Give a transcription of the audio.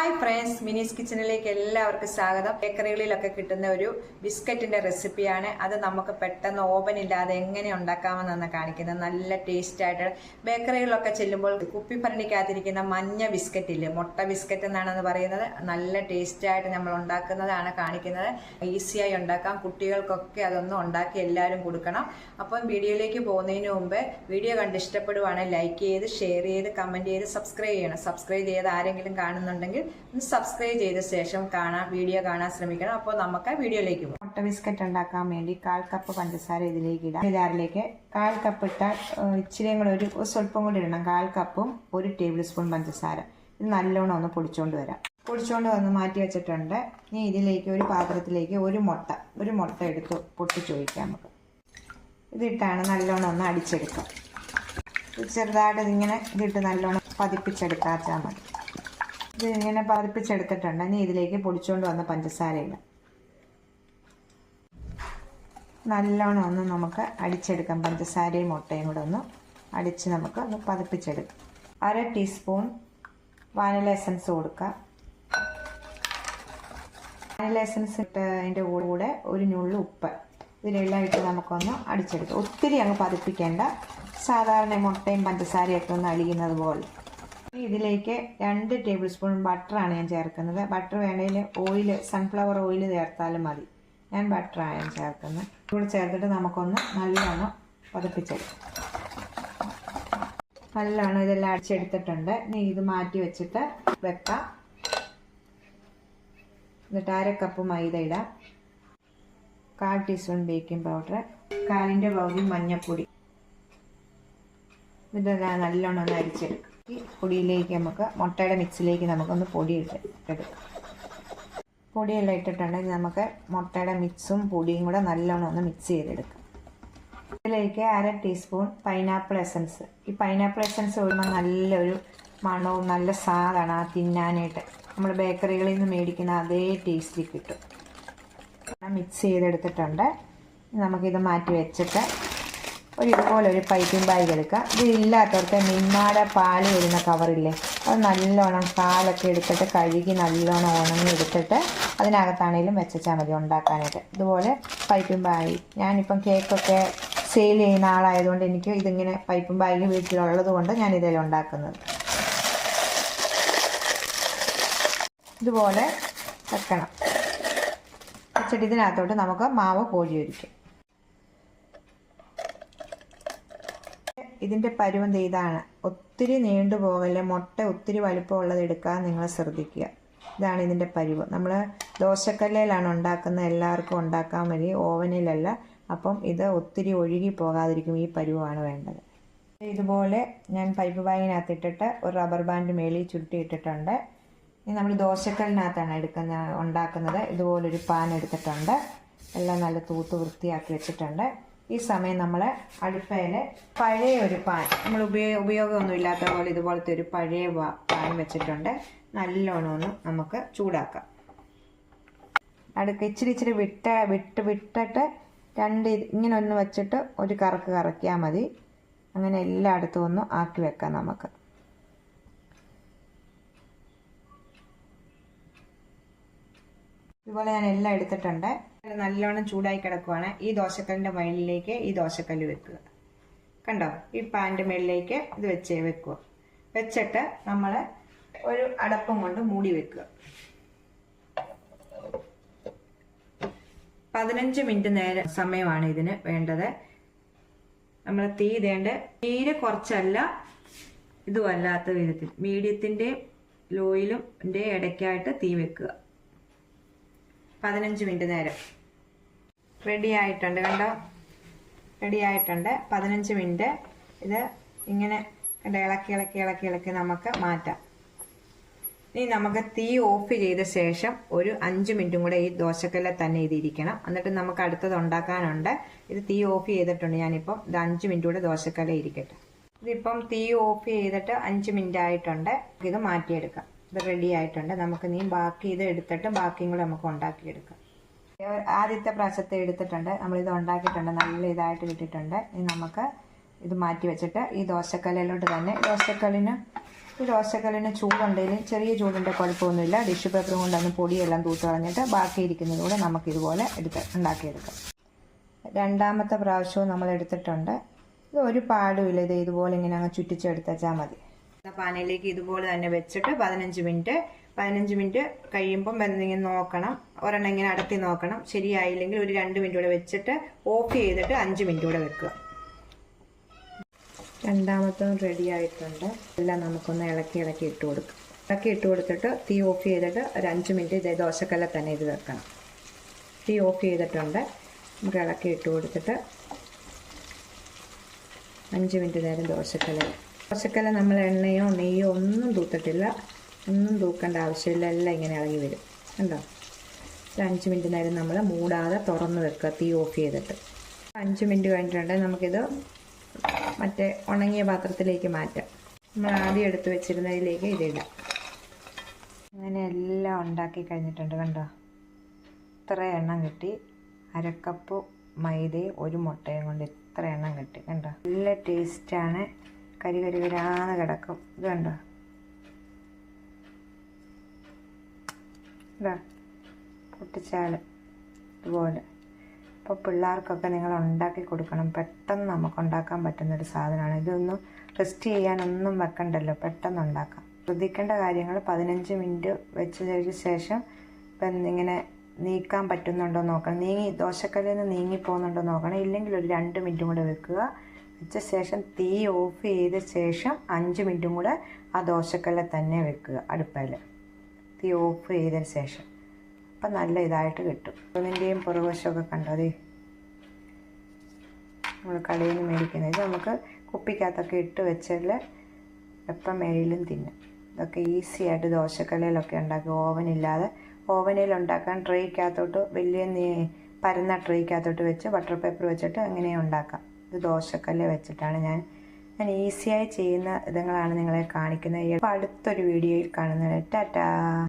Hi friends, മിനീസ് കിച്ചണിലേക്ക് എല്ലാവർക്കും സ്വാഗതം. ബേക്കറികളിലൊക്കെ കിട്ടുന്ന ഒരു ബിസ്ക്കറ്റിന്റെ റെസിപ്പിയാണ്. അത് നമുക്ക് പെട്ടെന്ന് ഓവൻ ഇല്ലാതെ എങ്ങനെ ഉണ്ടാക്കാമെന്നാണ് കാണിക്കുന്നത്. നല്ല ടേസ്റ്റ് ആയിട്ട് ബേക്കറികളിലൊക്കെ ചെല്ലുമ്പോൾ കുപ്പി ഭരണിക്കകത്തിരിക്കുന്ന മഞ്ഞ ബിസ്ക്കറ്റ് ഇല്ലേ, മുട്ട ബിസ്ക്കറ്റ് എന്നാണെന്ന് പറയുന്നത്. നല്ല ടേസ്റ്റ് ആയിട്ട് നമ്മൾ ഉണ്ടാക്കുന്നതാണ് കാണിക്കുന്നത്. ഈസിയായി ഉണ്ടാക്കാം. കുട്ടികൾക്കൊക്കെ അതൊന്നും ഉണ്ടാക്കി എല്ലാവരും കൊടുക്കണം. അപ്പം വീഡിയോയിലേക്ക് പോകുന്നതിന് മുമ്പ് വീഡിയോ കണ്ട് ഇഷ്ടപ്പെടുവാണെങ്കിൽ ലൈക്ക് ചെയ്ത്, ഷെയർ ചെയ്ത്, കമന്റ് ചെയ്ത്, സബ്സ്ക്രൈബ് ചെയ്യണം. സബ്സ്ക്രൈബ് ചെയ്ത് ആരെങ്കിലും കാണുന്നുണ്ടെങ്കിൽ ഒന്ന് സബ്സ്ക്രൈബ് ചെയ്ത ശേഷം വീഡിയോ കാണാൻ ശ്രമിക്കണം. അപ്പോൾ നമുക്ക് വീഡിയോയിലേക്ക് പോകും. മുട്ട ബിസ്ക്കറ്റ് ഉണ്ടാക്കാൻ വേണ്ടി 1/4 കപ്പ് പഞ്ചസാര ഇതിലേക്ക് ഇടാം. ജാറിലേക്ക് 1/4 കപ്പ് ഇട്ടാൽ ഇച്ചിരിയും കൂടെ ഒരു സ്വല്പം കൂടി ഇടണം. 1/4 കപ്പും 1 ടേബിൾ സ്പൂൺ പഞ്ചസാര. ഇത് നല്ലോണം ഒന്ന് പൊടിച്ചുകൊണ്ട് വരാം. പൊടിച്ചുകൊണ്ട് വന്ന് മാറ്റി വെച്ചിട്ടുണ്ട്. ഇനി ഇതിലേക്ക് ഒരു പാത്രത്തിലേക്ക് ഒരു മുട്ട എടുത്ത് പൊട്ടിച്ച് ഒഴിക്കാം. നമുക്ക് ഇതിട്ടാണ് നല്ലോണം ഒന്ന് അടിച്ചെടുക്കാം. ചെറുതായിട്ട് ഇതിങ്ങനെ ഇതിട്ട് നല്ലോണം പതിപ്പിച്ചെടുക്കാച്ചാൽ മതി. ഇത് ഇങ്ങനെ പതിപ്പിച്ചെടുത്തിട്ടുണ്ട്. ഇനി ഇതിലേക്ക് പൊടിച്ചുകൊണ്ട് വന്ന പഞ്ചസാര ഇടാം. നല്ലോണം ഒന്ന് നമുക്ക് അടിച്ചെടുക്കാം. പഞ്ചസാരയും മുട്ടയും കൂടെ ഒന്ന് അടിച്ച് നമുക്ക് ഒന്ന് പതിപ്പിച്ചെടുക്കാം. 1/2 ടീസ്പൂൺ വാനില എസൻസ് കൊടുക്കാം. വാനില എസൻസ് ഇട്ടതിൻ്റെ കൂടെ ഒരു നുള്ളു ഉപ്പ്, ഇതിലെല്ലാം ഇട്ട് നമുക്കൊന്ന് അടിച്ചെടുക്കാം. ഒത്തിരി അങ്ങ് പതിപ്പിക്കേണ്ട, സാധാരണ മുട്ടയും പഞ്ചസാരയൊക്കെ ഒന്ന് അലിയുന്നത് പോലെ. ഇതിലേക്ക് 2 ടേബിൾ സ്പൂൺ ബട്ടറാണ് ഞാൻ ചേർക്കുന്നത്. ബട്ടർ വേണമെങ്കിൽ ഓയിൽ, സൺഫ്ലവർ ഓയിൽ ചേർത്താലും മതി. ഞാൻ ബട്ടറാണ് ഞാൻ ചേർക്കുന്നത്. ഇവിടെ ചേർത്തിട്ട് നമുക്കൊന്ന് നല്ലോണം പതിപ്പിച്ചെടുക്കാം. നല്ലോണം ഇതെല്ലാം അടിച്ചെടുത്തിട്ടുണ്ട്. ഇനി ഇത് മാറ്റി വെച്ചിട്ട് വെക്കാം. എന്നിട്ട് 1/2 കപ്പ് മൈദ ഇടാം. 1/4 ടീസ്പൂൺ ബേക്കിംഗ് പൗഡർ, 1/4 പകുതി മഞ്ഞൾപ്പൊടി. ഇതെല്ലാം നല്ലോണം ഒന്ന് അരിച്ചെടുക്കാം. ഈ പൊടിയിലേക്ക് നമുക്ക് മുട്ടയുടെ മിക്സിലേക്ക് നമുക്കൊന്ന് പൊടി ഇട്ടെടുക്കാം. പൊടിയെല്ലാം ഇട്ടിട്ടുണ്ടെങ്കിൽ നമുക്ക് മുട്ടയുടെ മിക്സും പൊടിയും കൂടെ നല്ലോണം ഒന്ന് മിക്സ് ചെയ്തെടുക്കാം. ഇതിലേക്ക് 1/2 ടീസ്പൂൺ പൈനാപ്പിൾ എസൻസ്. ഈ പൈനാപ്പിൾ എസൻസ് ഒഴിയുമ്പോൾ നല്ലൊരു മണവും നല്ല സ്വാദാണ് ആ തിന്നാനായിട്ട്. നമ്മൾ ബേക്കറികളിൽ നിന്ന് മേടിക്കുന്ന അതേ ടേസ്റ്റിൽ കിട്ടും. മിക്സ് ചെയ്തെടുത്തിട്ടുണ്ട്. നമുക്കിത് മാറ്റി വെച്ചിട്ട് ഇതുപോലെ ഒരു പൈപ്പിംഗ് ബാഗ് എടുക്കാം. ഇതില്ലാത്തവർക്ക് നിമ്മാടെ പാല് വരുന്ന കവറില്ലേ, അത് നല്ലോണം പാലൊക്കെ എടുത്തിട്ട് കഴുകി നല്ലോണം ഉണങ്ങി എടുത്തിട്ട് അതിനകത്താണേലും വെച്ചാൽ മതി ഉണ്ടാക്കാനായിട്ട്. ഇതുപോലെ പൈപ്പിംഗ് ബാഗ്. ഞാനിപ്പം കേക്കൊക്കെ സെയിൽ ചെയ്യുന്ന ആളായതുകൊണ്ട് എനിക്ക് ഇതിങ്ങനെ പൈപ്പിംഗ് ബാഗ് വീട്ടിലുള്ളത് കൊണ്ട് ഞാൻ ഇതെല്ലാം ഉണ്ടാക്കുന്നത്. ഇതുപോലെ വെക്കണം. വെച്ചിട്ട് ഇതിനകത്തോട്ട് നമുക്ക് മാവ് കോരി ഒഴിക്കാം. ഇതിൻ്റെ പരുവം ഇതാണ്. ഒത്തിരി നീണ്ടുപോകല്ലേ, മുട്ട ഒത്തിരി വലിപ്പമുള്ളത് എടുക്കാൻ നിങ്ങൾ ശ്രദ്ധിക്കുക. ഇതാണ് ഇതിൻ്റെ പരുവം. നമ്മൾ ദോശക്കല്ലിലാണ് ഉണ്ടാക്കുന്നത്, എല്ലാവർക്കും ഉണ്ടാക്കാൻ മതി, ഓവനിലല്ല. അപ്പം ഇത് ഒത്തിരി ഒഴുകി പോകാതിരിക്കും. ഈ പരുവമാണ് വേണ്ടത്. ഇതുപോലെ ഞാൻ പൈപ്പ് ബാഗിനകത്ത് ഇട്ടിട്ട് ഒരു റബ്ബർ ബാൻഡ് മേളിൽ ചുരുട്ടിയിട്ടിട്ടുണ്ട്. ഇനി നമ്മൾ ദോശക്കല്ലിനകത്താണ് ഉണ്ടാക്കുന്നത്. ഇതുപോലൊരു പാൻ എടുത്തിട്ടുണ്ട്. എല്ലാം നല്ല തൂത്ത് വൃത്തിയാക്കി വെച്ചിട്ടുണ്ട്. ഈ സമയം നമ്മൾ അടുപ്പയിൽ പഴയ ഒരു പാൻ, നമ്മൾ ഉപയോഗമൊന്നും ഇല്ലാത്ത പോലെ ഇതുപോലത്തെ ഒരു പഴയ പാൻ വെച്ചിട്ടുണ്ട്. നല്ലോണം ഒന്ന് നമുക്ക് ചൂടാക്കാം. ഇച്ചിരി വിട്ടിട്ട് ഇങ്ങനെ ഒന്ന് വെച്ചിട്ട് ഒരു കറക്കിയാൽ മതി. അങ്ങനെ എല്ലായിടത്തും ഒന്ന് ആക്കി വെക്കാം നമുക്ക്. ഇതുപോലെ ഞാൻ എല്ലാം എടുത്തിട്ടുണ്ട്. നല്ലോണം ചൂടായി കിടക്കുവാണ്. ഈ ദോശക്കല്ലിൻ്റെ മുകളിലേക്ക് ഈ ദോശക്കല്ല് വെക്കുക. കണ്ടോ, ഈ പാൻ്റെ മുകളിലേക്ക് ഇത് വെക്കുക. വെച്ചിട്ട് നമ്മൾ ഒരു അടപ്പും കൊണ്ട് മൂടി വെക്കുക. 15 മിനിറ്റ് നേരം സമയമാണ് ഇതിന് വേണ്ടത്. നമ്മൾ തീ തീരെ കുറച്ചല്ല, ഇതും അല്ലാത്ത വിധത്തിൽ മീഡിയത്തിൻ്റെ ലോയിലും ഇടയ്ക്കായിട്ട് തീ വെക്കുക. 15 മിനിറ്റ് നേരം റെഡി ആയിട്ടുണ്ട്. കണ്ടോ, റെഡി ആയിട്ടുണ്ട്. 15 മിനിറ്റ് ഇത് ഇങ്ങനെ ഇളക്കി നമുക്ക് മാറ്റാം. ഇനി നമുക്ക് തീ ഓഫ് ചെയ്ത ശേഷം ഒരു 5 മിനിറ്റും കൂടെ ഈ ദോശക്കല്ലിൽ തന്നെ ഇതിരിക്കണം. എന്നിട്ട് നമുക്ക് അടുത്തത് ഉണ്ടാക്കാനുണ്ട്. ഇത് തീ ഓഫ് ചെയ്തിട്ടുണ്ട് ഞാനിപ്പം. ഇത് 5 മിനിറ്റ് കൂടെ ദോശക്കല്ലിൽ ഇരിക്കട്ടെ. ഇതിപ്പം തീ ഓഫ് ചെയ്തിട്ട് 5 മിനിറ്റ് ആയിട്ടുണ്ട്. ഇത് മാറ്റിയെടുക്കാം. ഇത് റെഡി ആയിട്ടുണ്ട്. നമുക്ക് ബാക്കി ഇത് എടുത്തിട്ട് ബാക്കിയും കൂടെ നമുക്ക് ഉണ്ടാക്കിയെടുക്കാം. ആദ്യത്തെ പ്രാവശ്യത്തെ എടുത്തിട്ടുണ്ട്. നമ്മളിത് ഉണ്ടാക്കിയിട്ടുണ്ട്. നല്ല ഇതായിട്ട് കിട്ടിയിട്ടുണ്ട്. ഇനി നമുക്ക് ഇത് മാറ്റി വെച്ചിട്ട് ഈ ദോശക്കല്ലിലോട്ട് തന്നെ, ദോശക്കല്ലിന് ഈ ദോശക്കല്ലിന് ചൂടുണ്ടെങ്കിലും ചെറിയ ചൂടിൻ്റെ കുഴപ്പമൊന്നുമില്ല. ടിഷ്യൂ പേപ്പർ കൊണ്ടൊന്ന് പൊടിയെല്ലാം തൂത്ത് കളഞ്ഞിട്ട് ബാക്കിയിരിക്കുന്നതുകൂടെ നമുക്കിതുപോലെ ഉണ്ടാക്കിയെടുക്കാം. രണ്ടാമത്തെ പ്രാവശ്യവും നമ്മൾ എടുത്തിട്ടുണ്ട്. ഇത് ഒരു പാടുമില്ല. ഇത് ഇതുപോലെ ഇങ്ങനെ അങ്ങ് ചുറ്റിച്ചെടുത്താൽ മതി. പാനയിലേക്ക് ഇതുപോലെ തന്നെ വെച്ചിട്ട് 15 മിനിറ്റ് കഴിയുമ്പം എന്തെങ്കിലും നോക്കണം. ഒരെണ്ണം ഇങ്ങനെ അടത്തി നോക്കണം. ശരിയായില്ലെങ്കിൽ ഒരു 2 മിനിറ്റ് കൂടെ വെച്ചിട്ട് ഓഫ് ചെയ്തിട്ട് 5 മിനിറ്റ് കൂടെ വെക്കുക. രണ്ടാമത്തതും റെഡി ആയിട്ടുണ്ട്. എല്ലാം നമുക്കൊന്ന് ഇളക്കി ഇട്ട് കൊടുക്കും. ഇട്ട് കൊടുത്തിട്ട് തീ ഓഫ് ചെയ്തിട്ട് ഒരു 5 മിനിറ്റ് ദോശക്കല്ലിൽ തന്നെ ഇത് വെക്കണം. തീ ഓഫ് ചെയ്തിട്ടുണ്ട്. നമുക്ക് ഇളക്കി ഇട്ട് കൊടുത്തിട്ട് 5 മിനിറ്റ് നേരം ദോശക്കല്ല് നമ്മൾ എണ്ണയോ നെയ്യോ ഒന്നും തൂത്തിട്ടില്ല. ഒന്നും തൂക്കേണ്ട ആവശ്യമില്ല. എല്ലാം ഇങ്ങനെ ഇളകി വരും. കണ്ടോ? 5 മിനിറ്റ് നേരം നമ്മൾ മൂടാതെ തുറന്ന് വെക്കുക. തീ ഓഫ് ചെയ്തിട്ട് 5 മിനിറ്റ് കഴിഞ്ഞിട്ടുണ്ടെങ്കിൽ നമുക്കിത് മറ്റേ ഉണങ്ങിയ പാത്രത്തിലേക്ക് മാറ്റാം. നമ്മൾ ആദ്യം എടുത്ത് വെച്ചിരുന്നതിലേക്ക് ഇതിടാം. അങ്ങനെ എല്ലാം ഉണ്ടാക്കി കഴിഞ്ഞിട്ടുണ്ട്. കണ്ടോ? ഇത്ര എണ്ണം കിട്ടി. 1/2 കപ്പ് മൈദയും 1 മുട്ടയും കൊണ്ട് ഇത്ര എണ്ണം കിട്ടി. കണ്ടോ? നല്ല ടേസ്റ്റാണ്. കരികരാന്ന് കിടക്കും. ഇത് കണ്ടോ? ഇതാ പൊട്ടിച്ചാൽ ഇതുപോലെ. അപ്പോൾ പിള്ളേർക്കൊക്കെ നിങ്ങൾ ഉണ്ടാക്കി കൊടുക്കണം. പെട്ടെന്ന് നമുക്ക് ഉണ്ടാക്കാൻ പറ്റുന്നൊരു സാധനമാണ്. ഇതൊന്നും റെസ്റ്റ് ചെയ്യാനൊന്നും വെക്കണ്ടല്ലോ, പെട്ടെന്ന് ഉണ്ടാക്കാം. ശ്രദ്ധിക്കേണ്ട കാര്യങ്ങൾ 15 മിനിറ്റ് വെച്ചതിന് ശേഷം ഇപ്പം ഇങ്ങനെ നീക്കാൻ പറ്റുന്നുണ്ടോ നോക്കണം. ദോശക്കല്ലിൽ നിന്ന് നീങ്ങിപ്പോകുന്നുണ്ടോ നോക്കണം. ഇല്ലെങ്കിൽ ഒരു 2 മിനിറ്റും കൂടെ വെക്കുക. വെച്ച ശേഷം തീ ഓഫ് ചെയ്ത ശേഷം 5 മിനിറ്റും കൂടെ ആ ദോശക്കല്ലിൽ തന്നെ വെക്കുക അടുപ്പയിൽ. തീ ഓഫ് ചെയ്തതിന് ശേഷം അപ്പം നല്ല ഇതായിട്ട് കിട്ടും. ഇതിൻ്റെയും പുറകുവശമൊക്കെ കണ്ടോ? അതെ നമ്മൾ കടയിൽ നിന്ന് മേടിക്കുന്നത്. ഇത് നമുക്ക് കുപ്പിക്കകത്തൊക്കെ ഇട്ട് വെച്ചാൽ എപ്പം മേലിലും തിന്നും. ഇതൊക്കെ ഈസി ആയിട്ട് ദോശക്കല്ലിലൊക്കെ ഉണ്ടാക്കുക. ഓവനിൽ ഉണ്ടാക്കാൻ ട്രേക്കകത്തോട്ട് വലിയ പരന്ന ട്രേക്കകത്തോട്ട് വെച്ച് ബട്ടർ പേപ്പർ വെച്ചിട്ട് അങ്ങനെ ഉണ്ടാക്കാം. ഇത് ദോശക്കല്ല് വെച്ചിട്ടാണ് ഞാൻ ഈസിയായി ചെയ്യുന്ന ഇതങ്ങളാണ് നിങ്ങളെ കാണിക്കുന്നത്. അടുത്തൊരു വീഡിയോയിൽ കാണുന്നത്. ടാറ്റാ.